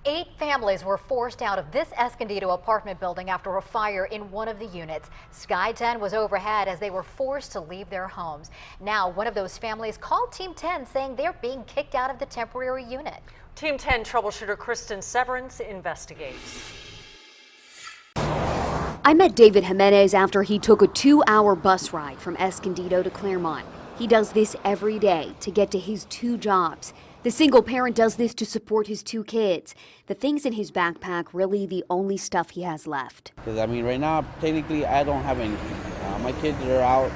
8 families were forced out of this Escondido apartment building after a fire in one of the units. Sky 10 was overhead as they were forced to leave their homes. Now, one of those families called Team 10 saying they're being kicked out of the temporary unit. Team 10 troubleshooter Kristen Severance investigates. I met David Jimenez after he took a 2-hour bus ride from Escondido to Claremont. He does this every day to get to his 2 jobs. The single parent does this to support his 2 kids. The things in his backpack really the only stuff he has left. Because I mean, right now, technically, I don't have anything. My kids are out.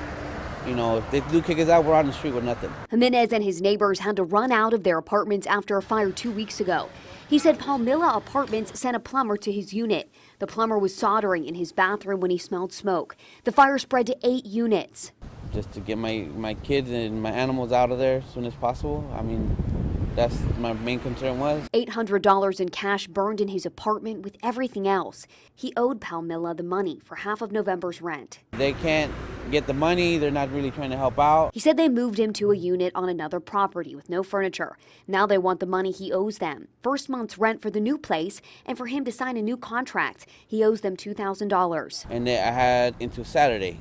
You know, if they do kick us out, we're on the street with nothing. Jimenez and his neighbors had to run out of their apartments after a fire 2 weeks ago. He said Palmilla Apartments sent a plumber to his unit. The plumber was soldering in his bathroom when he smelled smoke. The fire spread to 8 units. Just to get my kids and my animals out of there as soon as possible. I mean, that's my main concern was. $800 in cash burned in his apartment with everything else. He owed Palmilla the money for half of November's rent. They can't get the money. They're not really trying to help out. He said they moved him to a unit on another property with no furniture. Now they want the money he owes them. First month's rent for the new place and for him to sign a new contract. He owes them $2,000. And I had into Saturday,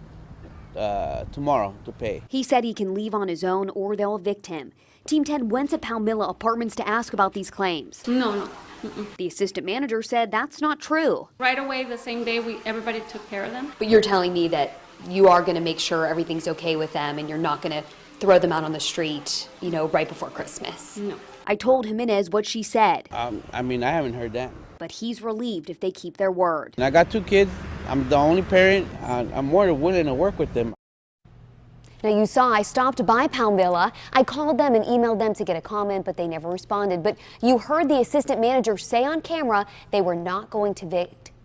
tomorrow, to pay. He said he can leave on his own or they'll evict him. Team 10 went to Palmilla Apartments to ask about these claims. No. The assistant manager said that's not true. Right away, the same day, everybody took care of them. But you're telling me that you are going to make sure everything's okay with them and you're not going to throw them out on the street, you know, right before Christmas? No. I told Jimenez what she said. I mean, I haven't heard that. But he's relieved if they keep their word. And I got 2 kids. I'm the only parent. I'm more than willing to work with them. Now, you saw I stopped by Palmilla. I called them and emailed them to get a comment, but they never responded. But you heard the assistant manager say on camera they were not going to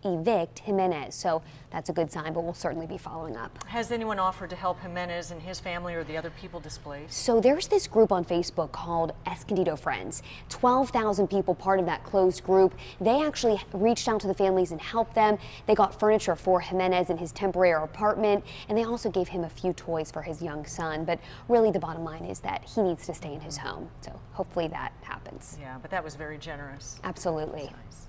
evict Jimenez. So that's a good sign, but we'll certainly be following up. Has anyone offered to help Jimenez and his family or the other people displaced? So there's this group on Facebook called Escondido Friends. 12,000 people part of that closed group. They actually reached out to the families and helped them. They got furniture for Jimenez in his temporary apartment, and they also gave him a few toys for his young son. But really the bottom line is that he needs to stay in his home. So hopefully that happens. Yeah, but that was very generous. Absolutely. Nice.